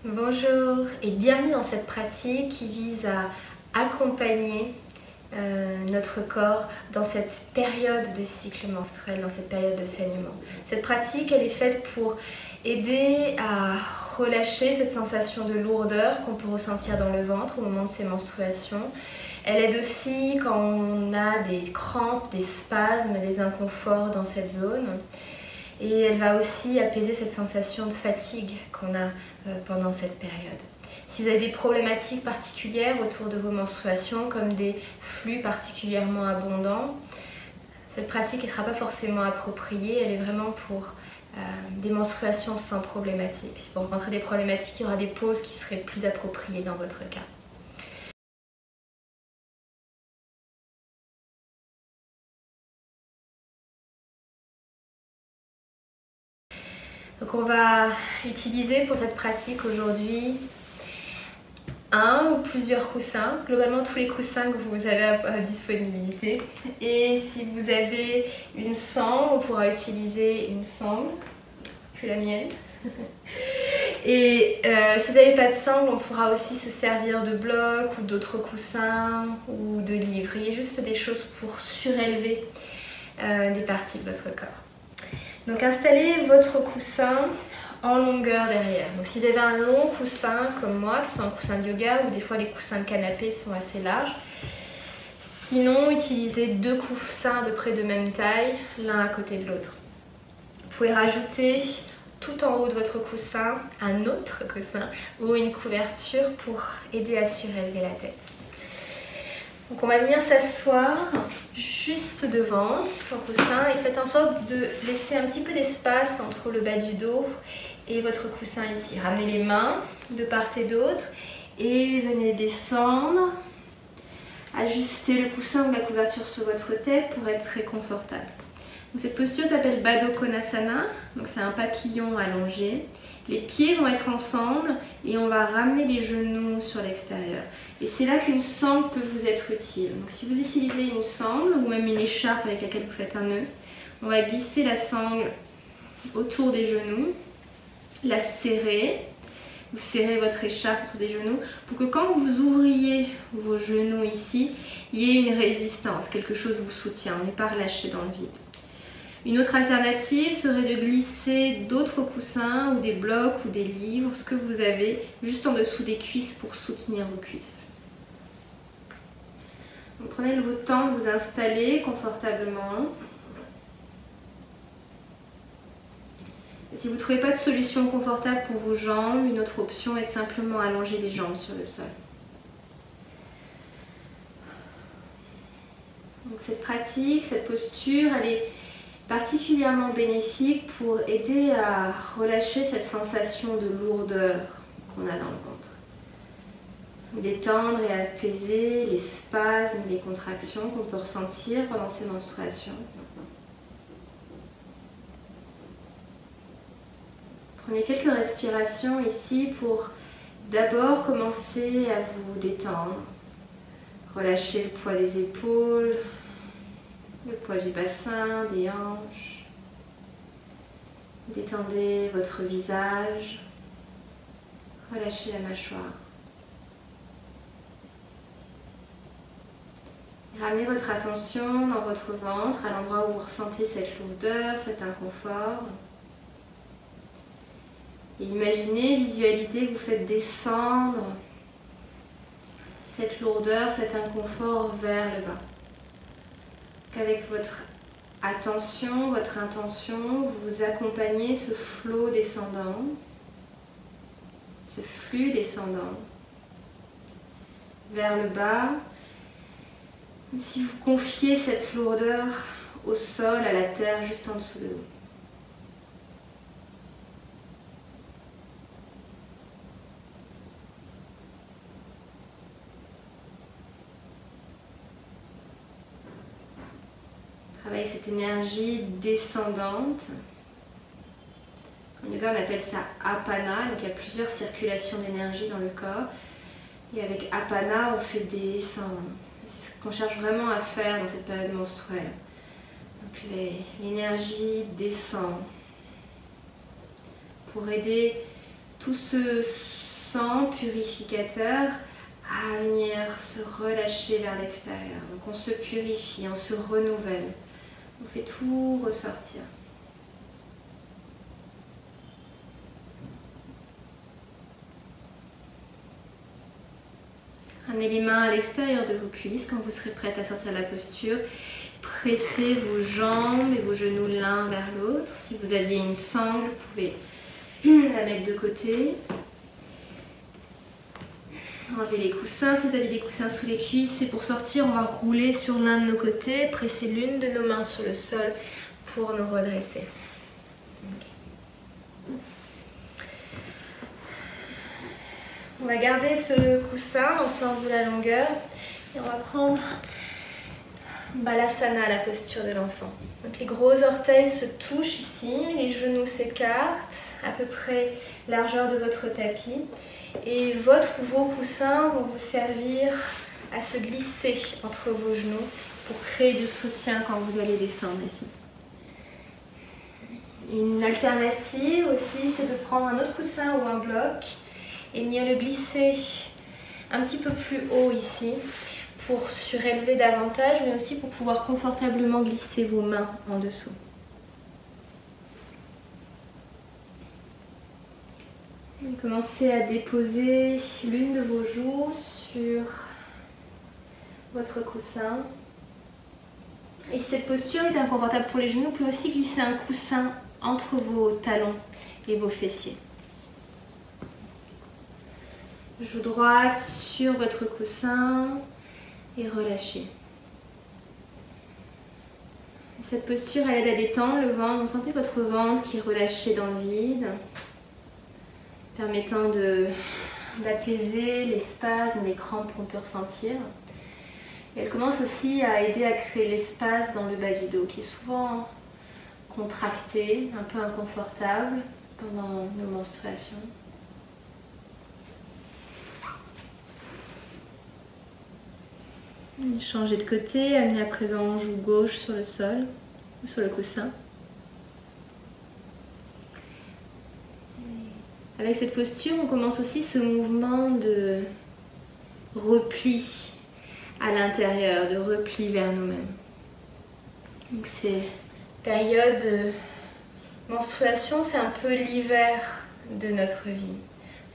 Bonjour et bienvenue dans cette pratique qui vise à accompagner notre corps dans cette période de cycle menstruel, dans cette période de saignement. Cette pratique, elle est faite pour aider à relâcher cette sensation de lourdeur qu'on peut ressentir dans le ventre au moment de ces menstruations. Elle aide aussi quand on a des crampes, des spasmes, des inconforts dans cette zone. Et elle va aussi apaiser cette sensation de fatigue qu'on a pendant cette période. Si vous avez des problématiques particulières autour de vos menstruations, comme des flux particulièrement abondants, cette pratique ne sera pas forcément appropriée. Elle est vraiment pour des menstruations sans problématique. Si vous rencontrez des problématiques, il y aura des pauses qui seraient plus appropriées dans votre cas. Donc on va utiliser pour cette pratique aujourd'hui un ou plusieurs coussins, globalement tous les coussins que vous avez à disponibilité. Et si vous avez une sangle, on pourra utiliser une sangle, puis la mienne. Et si vous n'avez pas de sangle, on pourra aussi se servir de blocs ou d'autres coussins ou de livres. Il y a juste des choses pour surélever des parties de votre corps. Donc installez votre coussin en longueur derrière. Donc si vous avez un long coussin comme moi, qui sont un coussin de yoga, ou des fois les coussins de canapé sont assez larges. Sinon, utilisez deux coussins à peu près de même taille, l'un à côté de l'autre. Vous pouvez rajouter tout en haut de votre coussin un autre coussin ou une couverture pour aider à surélever la tête. Donc on va venir s'asseoir juste devant son coussin et faites en sorte de laisser un petit peu d'espace entre le bas du dos et votre coussin ici. Ramenez les mains de part et d'autre et venez descendre. Ajustez le coussin ou la couverture sur votre tête pour être très confortable. Donc cette posture s'appelle Baddha Konasana, donc c'est un papillon allongé. Les pieds vont être ensemble et on va ramener les genoux sur l'extérieur. Et c'est là qu'une sangle peut vous être utile. Donc si vous utilisez une sangle ou même une écharpe avec laquelle vous faites un nœud, on va glisser la sangle autour des genoux, la serrer. Vous serrez votre écharpe autour des genoux pour que quand vous ouvriez vos genoux ici, il y ait une résistance, quelque chose vous soutient, on n'est pas relâché dans le vide. Une autre alternative serait de glisser d'autres coussins ou des blocs ou des livres, ce que vous avez, juste en dessous des cuisses pour soutenir vos cuisses. Donc prenez le temps de vous installer confortablement. Et si vous ne trouvez pas de solution confortable pour vos jambes, une autre option est de simplement allonger les jambes sur le sol. Donc cette pratique, cette posture, elle est particulièrement bénéfique pour aider à relâcher cette sensation de lourdeur qu'on a dans le ventre. Détendre et apaiser les spasmes, les contractions qu'on peut ressentir pendant ces menstruations. Prenez quelques respirations ici pour d'abord commencer à vous détendre. Relâchez le poids des épaules, le poids du bassin, des hanches. Détendez votre visage. Relâchez la mâchoire. Ramenez votre attention dans votre ventre, à l'endroit où vous ressentez cette lourdeur, cet inconfort. Et imaginez, visualisez que vous faites descendre cette lourdeur, cet inconfort vers le bas. Qu'avec votre attention, votre intention, vous accompagnez ce flot descendant, ce flux descendant vers le bas, comme si vous confiez cette lourdeur au sol, à la terre, juste en dessous de vous. Travaillez cette énergie descendante. En yoga, on appelle ça apana. Donc il y a plusieurs circulations d'énergie dans le corps. Et avec apana, on fait descendre. C'est ce qu'on cherche vraiment à faire dans cette période menstruelle. Donc l'énergie descend pour aider tout ce sang purificateur à venir se relâcher vers l'extérieur. Donc on se purifie, on se renouvelle. On fait tout ressortir. Ramenez les mains à l'extérieur de vos cuisses quand vous serez prête à sortir de la posture. Pressez vos jambes et vos genoux l'un vers l'autre. Si vous aviez une sangle, vous pouvez la mettre de côté. Enlevez les coussins. Si vous avez des coussins sous les cuisses, et pour sortir, on va rouler sur l'un de nos côtés, presser l'une de nos mains sur le sol pour nous redresser. On va garder ce coussin dans le sens de la longueur et on va prendre Balasana, la posture de l'enfant. Donc les gros orteils se touchent ici, les genoux s'écartent, à peu près largeur de votre tapis. Et votre ou vos coussins vont vous servir à se glisser entre vos genoux pour créer du soutien quand vous allez descendre ici. Une alternative aussi, c'est de prendre un autre coussin ou un bloc et venir le glisser un petit peu plus haut ici pour surélever davantage, mais aussi pour pouvoir confortablement glisser vos mains en dessous. Commencez à déposer l'une de vos joues sur votre coussin. Et si cette posture est inconfortable pour les genoux, vous pouvez aussi glisser un coussin entre vos talons et vos fessiers. Joue droite sur votre coussin et relâchez. Cette posture, elle aide à détendre le ventre. Vous sentez votre ventre qui est relâché dans le vide, permettant d'apaiser les spasmes, les crampes qu'on peut ressentir. Et elle commence aussi à aider à créer l'espace dans le bas du dos qui est souvent contracté, un peu inconfortable pendant nos menstruations. Changez de côté, amenez à présent joue gauche sur le sol ou sur le coussin. Avec cette posture, on commence aussi ce mouvement de repli à l'intérieur, de repli vers nous-mêmes. Donc ces périodes de menstruation, c'est un peu l'hiver de notre vie.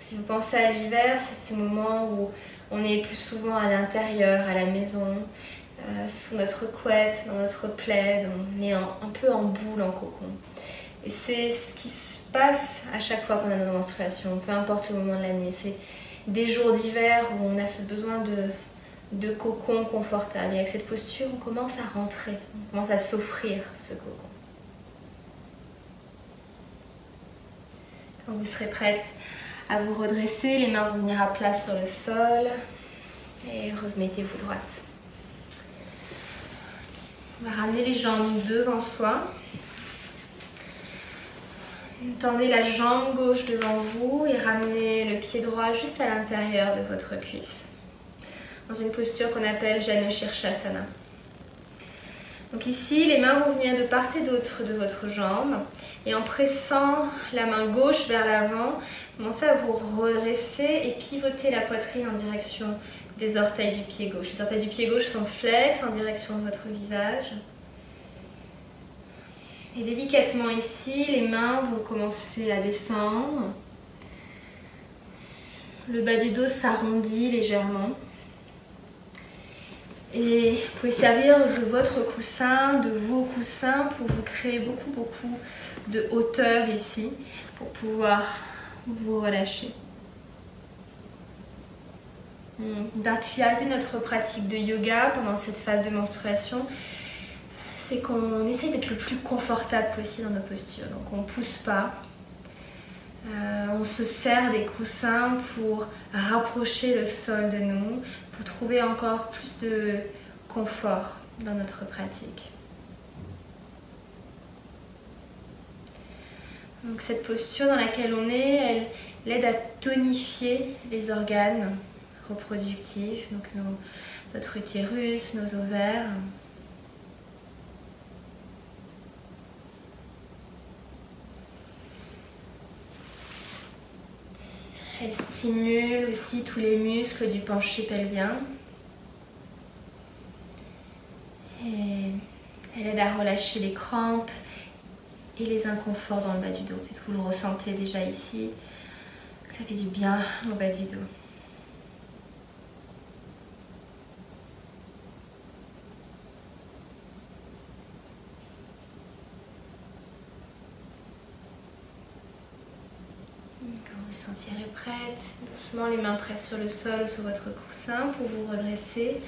Si vous pensez à l'hiver, c'est ces moments où on est plus souvent à l'intérieur, à la maison, sous notre couette, dans notre plaid, on est un peu en boule, en cocon. Et c'est ce qui se passe à chaque fois qu'on a nos menstruations, peu importe le moment de l'année. C'est des jours d'hiver où on a ce besoin de cocon confortable. Et avec cette posture, on commence à rentrer, on commence à s'offrir ce cocon. Quand vous serez prête à vous redresser, les mains vont venir à plat sur le sol et remettez-vous droite. On va ramener les jambes devant soi. Tendez la jambe gauche devant vous et ramenez le pied droit juste à l'intérieur de votre cuisse, dans une posture qu'on appelle Janu Shirshasana. Donc ici, les mains vont venir de part et d'autre de votre jambe et en pressant la main gauche vers l'avant, commencez à vous redresser et pivoter la poitrine en direction des orteils du pied gauche. Les orteils du pied gauche sont flex en direction de votre visage. Et délicatement ici, les mains vont commencer à descendre. Le bas du dos s'arrondit légèrement. Et vous pouvez servir de votre coussin, de vos coussins pour vous créer beaucoup de hauteur ici pour pouvoir vous relâcher. Une particularité de notre pratique de yoga pendant cette phase de menstruation, c'est qu'on essaie d'être le plus confortable possible dans nos postures. Donc on ne pousse pas, on se sert des coussins pour rapprocher le sol de nous, pour trouver encore plus de confort dans notre pratique. Donc cette posture dans laquelle on est, elle aide à tonifier les organes reproductifs, donc notre utérus, nos ovaires. Elle stimule aussi tous les muscles du penché pelvien. Et elle aide à relâcher les crampes et les inconforts dans le bas du dos. Peut-être que vous le ressentez déjà ici, que ça fait du bien au bas du dos. Quand vous vous sentirez prête, doucement les mains presses sur le sol ou sur votre coussin pour vous redresser.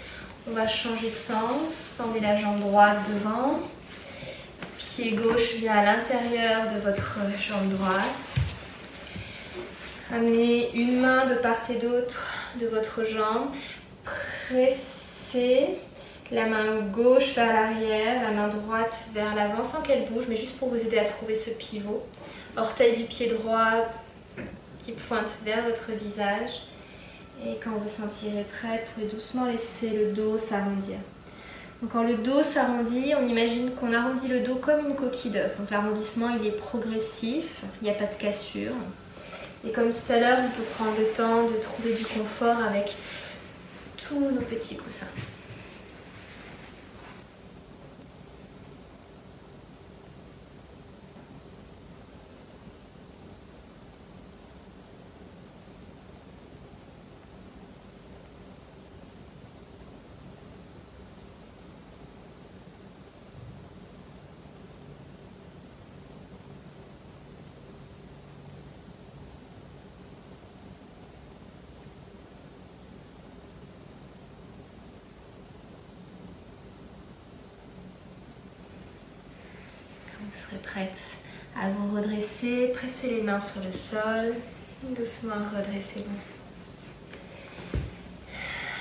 On va changer de sens, tendez la jambe droite devant, pied gauche vient à l'intérieur de votre jambe droite. Amenez une main de part et d'autre de votre jambe, pressez la main gauche vers l'arrière, la main droite vers l'avant sans qu'elle bouge, mais juste pour vous aider à trouver ce pivot. Orteil du pied droit qui pointe vers votre visage. Et quand vous sentirez prête, vous pouvez doucement laisser le dos s'arrondir. Donc quand le dos s'arrondit, on imagine qu'on arrondit le dos comme une coquille d'œuf. Donc l'arrondissement il est progressif, il n'y a pas de cassure. Et comme tout à l'heure, on peut prendre le temps de trouver du confort avec tous nos petits coussins. Vous serez prête à vous redresser, pressez les mains sur le sol, doucement redressez-vous.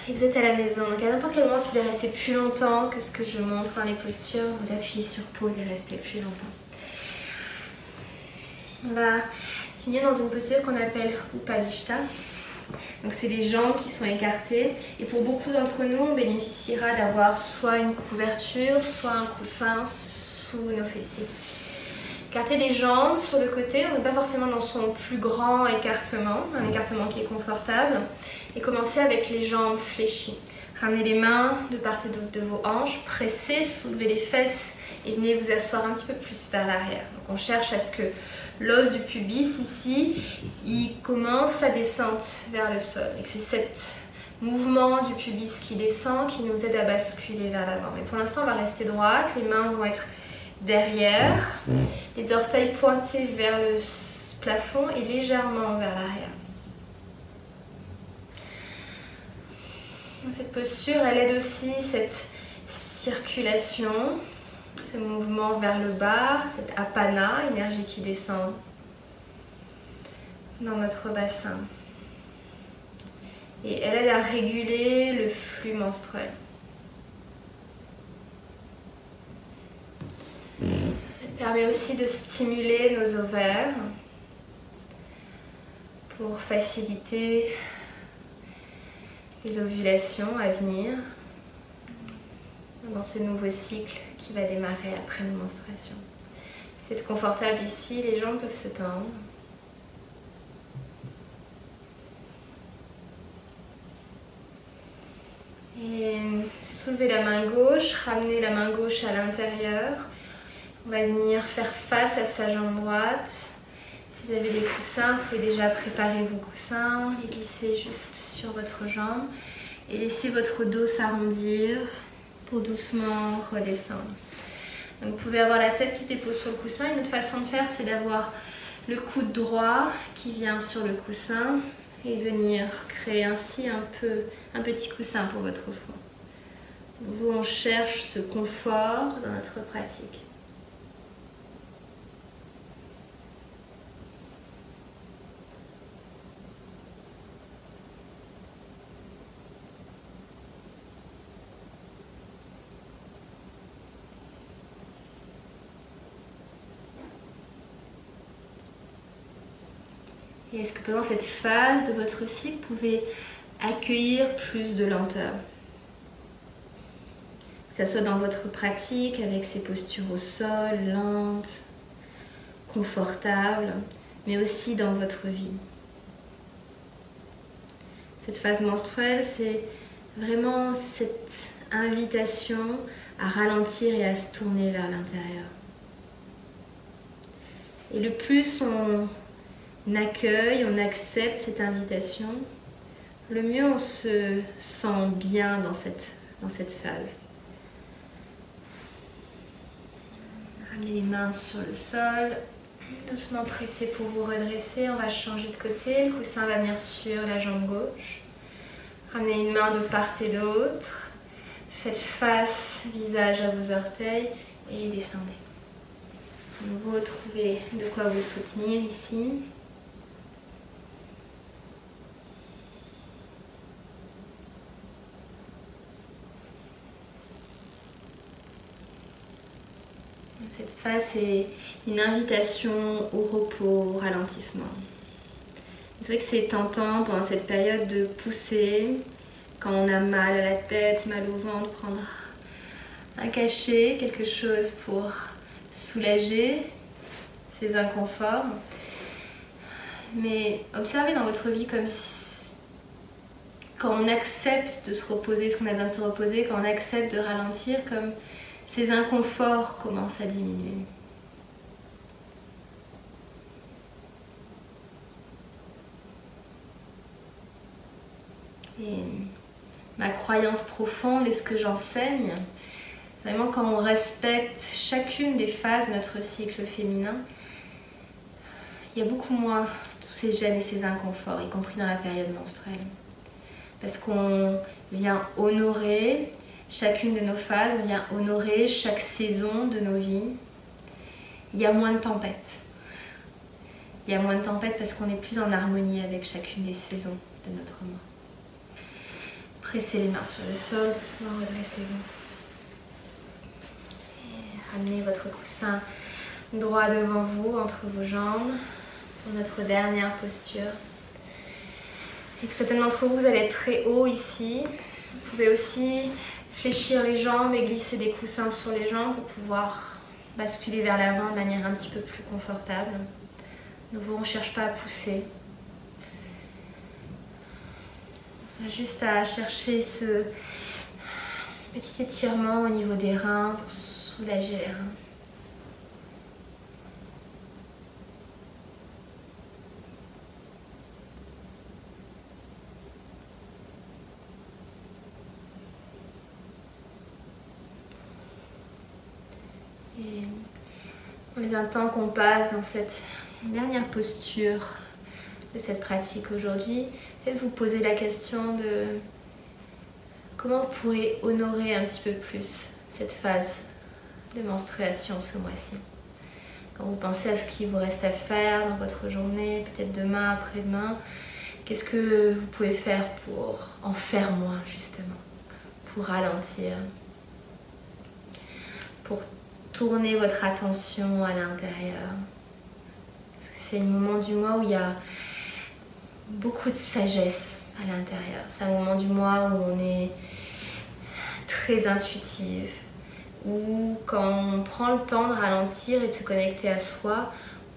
Et vous êtes à la maison, donc à n'importe quel moment, si vous voulez rester plus longtemps que ce que je montre dans les postures, vous appuyez sur pause et restez plus longtemps. On va finir dans une posture qu'on appelle Upavishta. Donc c'est les jambes qui sont écartées et pour beaucoup d'entre nous, on bénéficiera d'avoir soit une couverture, soit un coussin sous nos fessiers. Écarter les jambes sur le côté, on n'est pas forcément dans son plus grand écartement, un écartement qui est confortable. Et commencez avec les jambes fléchies. Ramenez les mains de part et d'autre de vos hanches, pressez, soulevez les fesses et venez vous asseoir un petit peu plus vers l'arrière. Donc on cherche à ce que l'os du pubis ici, il commence sa descente vers le sol. Et c'est cet mouvement du pubis qui descend qui nous aide à basculer vers l'avant. Mais pour l'instant, on va rester droite, les mains vont être derrière, les orteils pointés vers le plafond et légèrement vers l'arrière. Cette posture, elle aide aussi cette circulation, ce mouvement vers le bas, cette apana, énergie qui descend dans notre bassin. Et elle aide à réguler le flux menstruel. Elle permet aussi de stimuler nos ovaires pour faciliter les ovulations à venir dans ce nouveau cycle qui va démarrer après nos menstruations. C'est confortable ici, les jambes peuvent se tendre. Et soulevez la main gauche, ramenez la main gauche à l'intérieur. On va venir faire face à sa jambe droite. Si vous avez des coussins, vous pouvez déjà préparer vos coussins, les glisser juste sur votre jambe et laissez votre dos s'arrondir pour doucement redescendre. Donc, vous pouvez avoir la tête qui se dépose sur le coussin. Une autre façon de faire, c'est d'avoir le coude droit qui vient sur le coussin et venir créer ainsi un petit coussin pour votre front. Nous, on cherche ce confort dans notre pratique. Et est-ce que pendant cette phase de votre cycle, vous pouvez accueillir plus de lenteur? Que ce soit dans votre pratique, avec ces postures au sol, lentes, confortables, mais aussi dans votre vie. cette phase menstruelle, c'est vraiment cette invitation à ralentir et à se tourner vers l'intérieur. Et le plus on accueille, on accepte cette invitation, le mieux on se sent bien dans cette phase. Ramenez les mains sur le sol, doucement pressez pour vous redresser. On va changer de côté, le coussin va venir sur la jambe gauche. Ramenez une main de part et d'autre. Faites face, visage à vos orteils et descendez. À nouveau, trouvez de quoi vous soutenir ici. Cette phase est une invitation au repos, au ralentissement. C'est vrai que c'est tentant pendant cette période de pousser, quand on a mal à la tête, mal au ventre, prendre un cachet, quelque chose pour soulager ces inconforts. Mais observez dans votre vie comme si, quand on accepte de se reposer, ce qu'on a besoin de se reposer, quand on accepte de ralentir, comme ces inconforts commencent à diminuer. Et ma croyance profonde et ce que j'enseigne, c'est vraiment quand on respecte chacune des phases de notre cycle féminin, il y a beaucoup moins tous ces gènes et ces inconforts, y compris dans la période menstruelle. Parce qu'on vient honorer chacune de nos phases, on vient honorer chaque saison de nos vies. Il y a moins de tempêtes. Il y a moins de tempêtes parce qu'on est plus en harmonie avec chacune des saisons de notre mois. Pressez les mains sur le sol, doucement redressez-vous. Ramenez votre coussin droit devant vous, entre vos jambes, pour notre dernière posture. Et pour certains d'entre vous, vous allez être très haut ici. Vous pouvez aussi fléchir les jambes et glisser des coussins sur les jambes pour pouvoir basculer vers l'avant de manière un petit peu plus confortable. De nouveau, on ne cherche pas à pousser. On a juste à chercher ce petit étirement au niveau des reins pour soulager les reins. Et on les entend qu'on passe dans cette dernière posture de cette pratique aujourd'hui. Peut-être vous poser la question de comment vous pourrez honorer un petit peu plus cette phase de menstruation ce mois-ci. Quand vous pensez à ce qu'il vous reste à faire dans votre journée, peut-être demain, après-demain, qu'est-ce que vous pouvez faire pour en faire moins justement, pour ralentir, pour tourner votre attention à l'intérieur. Parce que c'est un moment du mois où il y a beaucoup de sagesse à l'intérieur. C'est un moment du mois où on est très intuitif, où quand on prend le temps de ralentir et de se connecter à soi,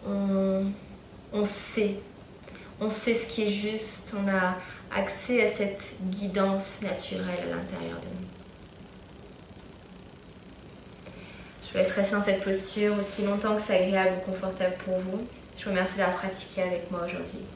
on sait ce qui est juste, on a accès à cette guidance naturelle à l'intérieur de nous. Je vous laisse rester dans cette posture aussi longtemps que c'est agréable ou confortable pour vous. Je vous remercie d'avoir pratiqué avec moi aujourd'hui.